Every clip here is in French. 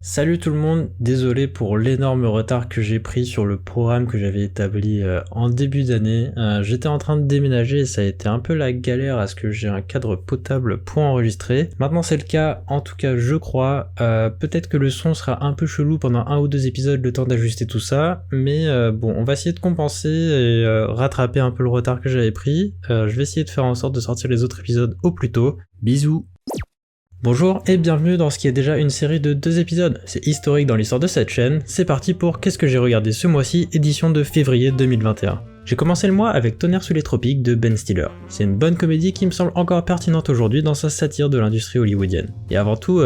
Salut tout le monde, désolé pour l'énorme retard que j'ai pris sur le programme que j'avais établi en début d'année. J'étais en train de déménager et ça a été un peu la galère à ce que j'ai un cadre potable pour enregistrer. Maintenant c'est le cas, en tout cas je crois. Peut-être que le son sera un peu chelou pendant un ou deux épisodes, le temps d'ajuster tout ça. Mais bon, on va essayer de compenser et rattraper un peu le retard que j'avais pris. Je vais essayer de faire en sorte de sortir les autres épisodes au plus tôt. Bisous. Bonjour et bienvenue dans ce qui est déjà une série de 2 épisodes. C'est historique dans l'histoire de cette chaîne. C'est parti pour Qu'est-ce que j'ai regardé ce mois-ci, édition de février 2021. J'ai commencé le mois avec Tonnerre sous les tropiques de Ben Stiller. C'est une bonne comédie qui me semble encore pertinente aujourd'hui dans sa satire de l'industrie hollywoodienne. Et avant tout,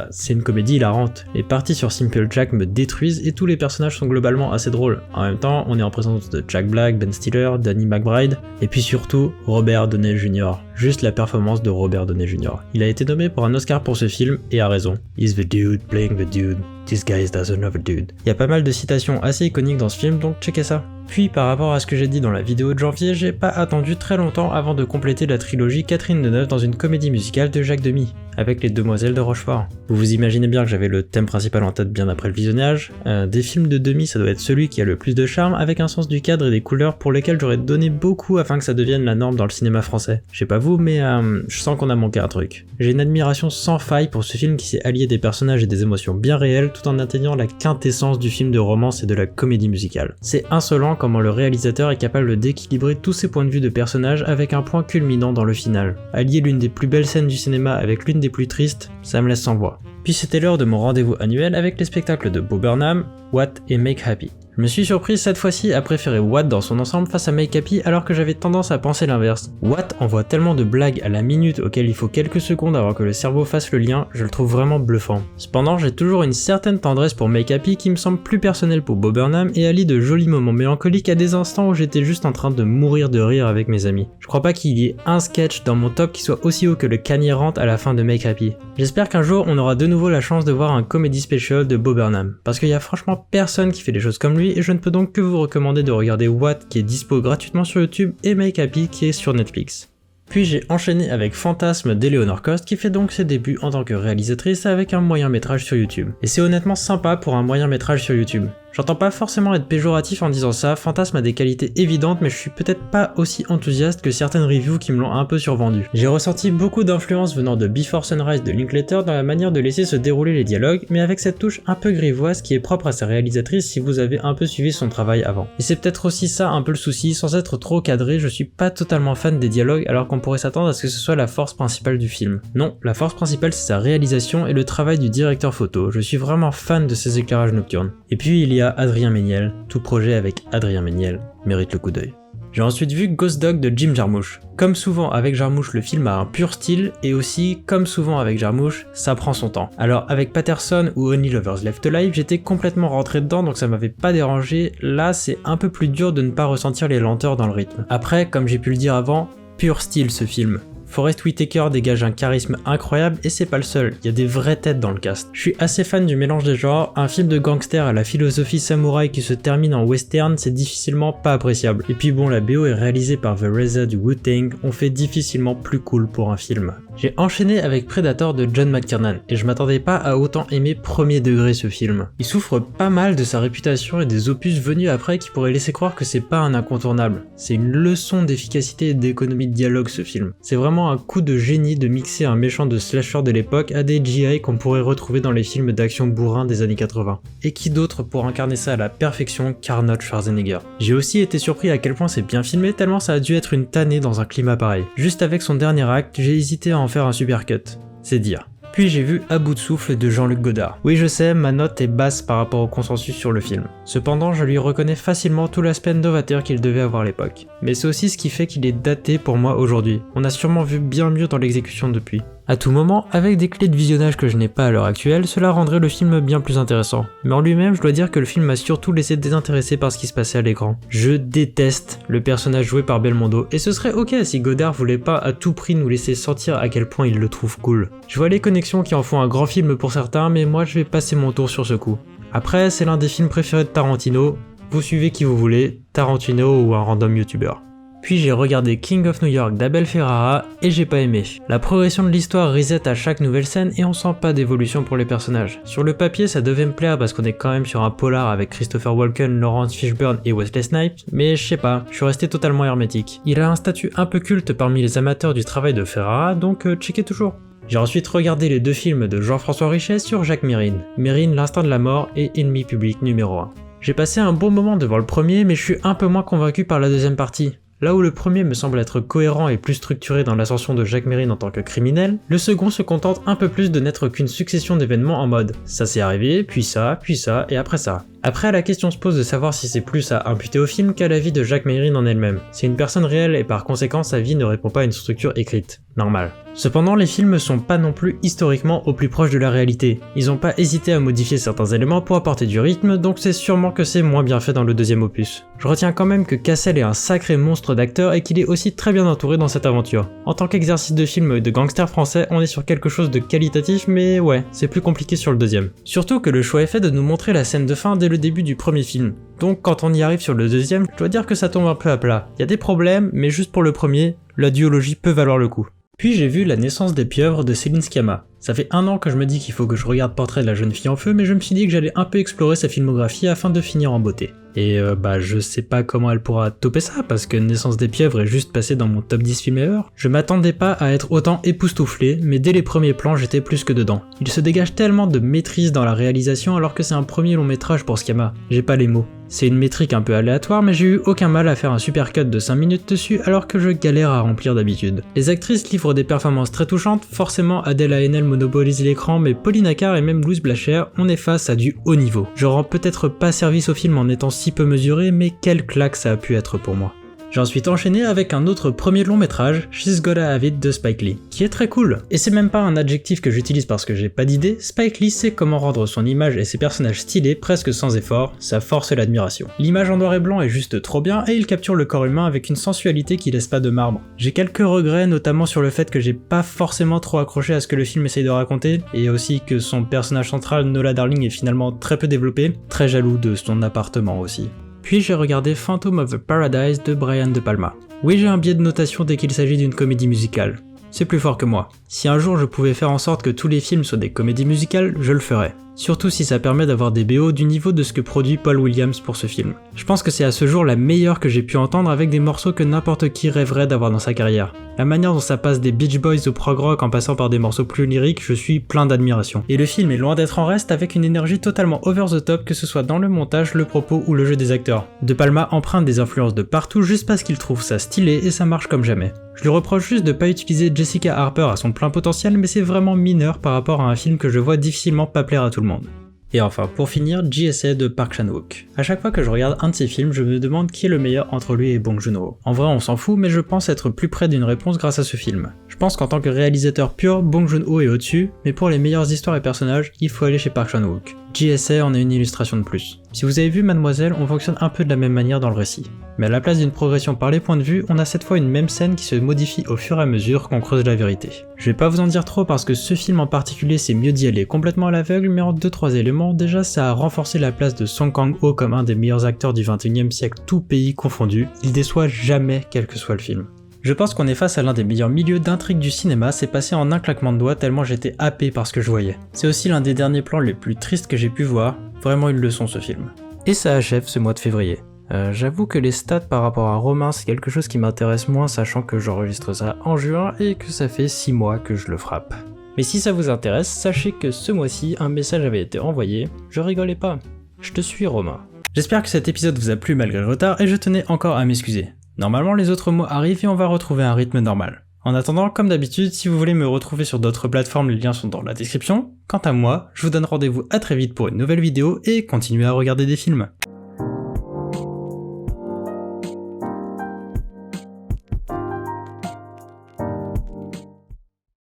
c'est une comédie hilarante. Les parties sur Simple Jack me détruisent et tous les personnages sont globalement assez drôles. En même temps, on est en présence de Jack Black, Ben Stiller, Danny McBride, et puis surtout Robert Downey Jr. Juste la performance de Robert Downey Jr. Il a été nommé pour un Oscar pour ce film, et a raison. He's the dude playing the dude. This guy is another dude. Il y a pas mal de citations assez iconiques dans ce film, donc checkez ça. Puis par rapport à ce que j'ai dit dans la vidéo de janvier, j'ai pas attendu très longtemps avant de compléter la trilogie Catherine Deneuve dans une comédie musicale de Jacques Demy, avec les Demoiselles de Rochefort. Vous vous imaginez bien que j'avais le thème principal en tête bien après le visionnage. Des films de Demy, ça doit être celui qui a le plus de charme, avec un sens du cadre et des couleurs pour lesquels j'aurais donné beaucoup afin que ça devienne la norme dans le cinéma français. Je sais pas vous, mais je sens qu'on a manqué un truc. J'ai une admiration sans faille pour ce film qui s'est allié des personnages et des émotions bien réelles tout en atteignant la quintessence du film de romance et de la comédie musicale. C'est insolent comment le réalisateur est capable d'équilibrer tous ses points de vue de personnages avec un point culminant dans le final. Allier l'une des plus belles scènes du cinéma avec l'une des plus tristes, ça me laisse sans voix. Puis c'était l'heure de mon rendez-vous annuel avec les spectacles de Bo Burnham, What et Make Happy. Je me suis surpris cette fois-ci à préférer What dans son ensemble face à Make Happy alors que j'avais tendance à penser l'inverse. What envoie tellement de blagues à la minute auxquelles il faut quelques secondes avant que le cerveau fasse le lien, je le trouve vraiment bluffant. Cependant, j'ai toujours une certaine tendresse pour Make Happy qui me semble plus personnel pour Bo Burnham et allie de jolis moments mélancoliques à des instants où j'étais juste en train de mourir de rire avec mes amis. Je crois pas qu'il y ait un sketch dans mon top qui soit aussi haut que le Kanye Rant à la fin de Make Happy. J'espère qu'un jour on aura de nouveau la chance de voir un comedy special de Bo Burnham, parce qu'il y a franchement personne qui fait des choses comme lui et je ne peux donc que vous recommander de regarder What qui est dispo gratuitement sur YouTube et Make Happy qui est sur Netflix. Puis j'ai enchaîné avec Fantasme d'Eleanor Cost qui fait donc ses débuts en tant que réalisatrice avec un moyen métrage sur YouTube. Et c'est honnêtement sympa pour un moyen métrage sur YouTube. J'entends pas forcément être péjoratif en disant ça, Fantasme a des qualités évidentes mais je suis peut-être pas aussi enthousiaste que certaines reviews qui me l'ont un peu survendu. J'ai ressenti beaucoup d'influence venant de Before Sunrise de Linklater dans la manière de laisser se dérouler les dialogues, mais avec cette touche un peu grivoise qui est propre à sa réalisatrice si vous avez un peu suivi son travail avant. Et c'est peut-être aussi ça un peu le souci, sans être trop cadré, je suis pas totalement fan des dialogues alors qu'on pourrait s'attendre à ce que ce soit la force principale du film. Non, la force principale c'est sa réalisation et le travail du directeur photo, je suis vraiment fan de ses éclairages nocturnes. Et puis il y a Adrien Méniel, tout projet avec Adrien Méniel mérite le coup d'œil. J'ai ensuite vu Ghost Dog de Jim Jarmusch. Comme souvent avec Jarmusch, le film a un pur style, et aussi, comme souvent avec Jarmusch, ça prend son temps. Alors avec Patterson ou Only Lovers Left Alive, j'étais complètement rentré dedans donc ça m'avait pas dérangé, là c'est un peu plus dur de ne pas ressentir les lenteurs dans le rythme. Après, comme j'ai pu le dire avant, pur style ce film. Forest Whitaker dégage un charisme incroyable et c'est pas le seul, il y a des vraies têtes dans le cast. Je suis assez fan du mélange des genres, un film de gangster à la philosophie samouraï qui se termine en western, c'est difficilement pas appréciable. Et puis bon, la BO est réalisée par The RZA du Wu-Tang, on fait difficilement plus cool pour un film. J'ai enchaîné avec Predator de John McTiernan et je m'attendais pas à autant aimer Premier Degré ce film. Il souffre pas mal de sa réputation et des opus venus après qui pourraient laisser croire que c'est pas un incontournable. C'est une leçon d'efficacité et d'économie de dialogue ce film. C'est vraiment un coup de génie de mixer un méchant de slasher de l'époque à des GI qu'on pourrait retrouver dans les films d'action bourrin des années 80. Et qui d'autre pour incarner ça à la perfection qu'Arnold Schwarzenegger. J'ai aussi été surpris à quel point c'est bien filmé tellement ça a dû être une tannée dans un climat pareil. Juste avec son dernier acte, j'ai hésité à en faire un supercut. C'est dire. Puis j'ai vu À bout de souffle de Jean-Luc Godard. Oui je sais, ma note est basse par rapport au consensus sur le film. Cependant, je lui reconnais facilement tout l'aspect novateur qu'il devait avoir à l'époque. Mais c'est aussi ce qui fait qu'il est daté pour moi aujourd'hui. On a sûrement vu bien mieux dans l'exécution depuis. À tout moment, avec des clés de visionnage que je n'ai pas à l'heure actuelle, cela rendrait le film bien plus intéressant. Mais en lui-même, je dois dire que le film m'a surtout laissé désintéressé par ce qui se passait à l'écran. Je déteste le personnage joué par Belmondo, et ce serait ok si Godard voulait pas à tout prix nous laisser sentir à quel point il le trouve cool. Je vois les connexions qui en font un grand film pour certains, mais moi je vais passer mon tour sur ce coup. Après, c'est l'un des films préférés de Tarantino, vous suivez qui vous voulez, Tarantino ou un random youtubeur. Puis j'ai regardé King of New York d'Abel Ferrara et j'ai pas aimé. La progression de l'histoire reset à chaque nouvelle scène et on sent pas d'évolution pour les personnages. Sur le papier ça devait me plaire parce qu'on est quand même sur un polar avec Christopher Walken, Laurence Fishburne et Wesley Snipes, mais je sais pas, je suis resté totalement hermétique. Il a un statut un peu culte parmi les amateurs du travail de Ferrara, donc checkez toujours. J'ai ensuite regardé les deux films de Jean-François Richet sur Jacques Mérine, Mérine l'instinct de la mort et Ennemi public numéro 1. J'ai passé un bon moment devant le premier mais je suis un peu moins convaincu par la deuxième partie. Là où le premier me semble être cohérent et plus structuré dans l'ascension de Jacques Mérine en tant que criminel, le second se contente un peu plus de n'être qu'une succession d'événements en mode « ça s'est arrivé, puis ça, et après ça ». Après la question se pose de savoir si c'est plus à imputer au film qu'à la vie de Jacques Mérine en elle-même. C'est une personne réelle et par conséquent sa vie ne répond pas à une structure écrite. Normal. Cependant les films sont pas non plus historiquement au plus proche de la réalité. Ils ont pas hésité à modifier certains éléments pour apporter du rythme, donc c'est sûrement que c'est moins bien fait dans le deuxième opus. Je retiens quand même que Cassel est un sacré monstre d'acteur et qu'il est aussi très bien entouré dans cette aventure. En tant qu'exercice de film de gangster français, on est sur quelque chose de qualitatif mais ouais, c'est plus compliqué sur le deuxième. Surtout que le choix est fait de nous montrer la scène de fin dès le début du premier film. Donc quand on y arrive sur le deuxième, je dois dire que ça tombe un peu à plat. Il y a des problèmes, mais juste pour le premier, la duologie peut valoir le coup. Puis j'ai vu La naissance des pieuvres de Céline Sciamma. Ça fait 1 an que je me dis qu'il faut que je regarde Portrait de la jeune fille en feu, mais je me suis dit que j'allais un peu explorer sa filmographie afin de finir en beauté. Et je sais pas comment elle pourra topper ça, parce que Naissance des pieuvres est juste passé dans mon top 10 film ever. Je m'attendais pas à être autant époustouflé, mais dès les premiers plans j'étais plus que dedans. Il se dégage tellement de maîtrise dans la réalisation alors que c'est un premier long métrage pour Sciamma. J'ai pas les mots. C'est une métrique un peu aléatoire, mais j'ai eu aucun mal à faire un super cut de 5 minutes dessus alors que je galère à remplir d'habitude. Les actrices livrent des performances très touchantes, forcément Adèle Haenel monopolise l'écran, mais Pauline Accard et même Louise Blacher, on est face à du haut niveau. Je rends peut-être pas service au film en étant si peu mesuré, mais quelle claque ça a pu être pour moi. J'ai ensuite enchaîné avec un autre premier long métrage, She's Gotta Have It de Spike Lee, qui est très cool. Et c'est même pas un adjectif que j'utilise parce que j'ai pas d'idée, Spike Lee sait comment rendre son image et ses personnages stylés presque sans effort, ça force l'admiration. L'image en noir et blanc est juste trop bien et il capture le corps humain avec une sensualité qui laisse pas de marbre. J'ai quelques regrets, notamment sur le fait que j'ai pas forcément trop accroché à ce que le film essaye de raconter, et aussi que son personnage central, Nola Darling, est finalement très peu développé, très jaloux de son appartement aussi. Puis j'ai regardé Phantom of the Paradise de Brian De Palma. Oui, j'ai un biais de notation dès qu'il s'agit d'une comédie musicale. C'est plus fort que moi. Si un jour je pouvais faire en sorte que tous les films soient des comédies musicales, je le ferais. Surtout si ça permet d'avoir des BO du niveau de ce que produit Paul Williams pour ce film. Je pense que c'est à ce jour la meilleure que j'ai pu entendre avec des morceaux que n'importe qui rêverait d'avoir dans sa carrière. La manière dont ça passe des Beach Boys au prog rock en passant par des morceaux plus lyriques, je suis plein d'admiration. Et le film est loin d'être en reste avec une énergie totalement over the top que ce soit dans le montage, le propos ou le jeu des acteurs. De Palma emprunte des influences de partout juste parce qu'il trouve ça stylé et ça marche comme jamais. Je lui reproche juste de pas utiliser Jessica Harper à son plein potentiel, mais c'est vraiment mineur par rapport à un film que je vois difficilement pas plaire à tout le monde. Et enfin, pour finir, JSA de Park Chan-wook. A chaque fois que je regarde un de ses films, je me demande qui est le meilleur entre lui et Bong Joon-ho. En vrai, on s'en fout, mais je pense être plus près d'une réponse grâce à ce film. Je pense qu'en tant que réalisateur pur, Bong Joon-ho est au-dessus, mais pour les meilleures histoires et personnages, il faut aller chez Park Chan-wook. JSA en est une illustration de plus. Si vous avez vu Mademoiselle, on fonctionne un peu de la même manière dans le récit. Mais à la place d'une progression par les points de vue, on a cette fois une même scène qui se modifie au fur et à mesure qu'on creuse la vérité. Je vais pas vous en dire trop parce que ce film en particulier c'est mieux d'y aller complètement à l'aveugle, mais en 2-3 éléments, déjà ça a renforcé la place de Song Kang-ho comme un des meilleurs acteurs du 21e siècle, tout pays confondu. Il déçoit jamais quel que soit le film. Je pense qu'on est face à l'un des meilleurs milieux d'intrigue du cinéma, c'est passé en un claquement de doigts tellement j'étais happé par ce que je voyais. C'est aussi l'un des derniers plans les plus tristes que j'ai pu voir, vraiment une leçon ce film. Et ça achève ce mois de février. J'avoue que les stats par rapport à Romain c'est quelque chose qui m'intéresse moins sachant que j'enregistre ça en juin et que ça fait 6 mois que je le frappe. Mais si ça vous intéresse, sachez que ce mois-ci un message avait été envoyé, je rigolais pas. Je te suis Romain. J'espère que cet épisode vous a plu malgré le retard et je tenais encore à m'excuser. Normalement les autres mots arrivent et on va retrouver un rythme normal. En attendant, comme d'habitude, si vous voulez me retrouver sur d'autres plateformes, les liens sont dans la description. Quant à moi, je vous donne rendez-vous à très vite pour une nouvelle vidéo et continuez à regarder des films.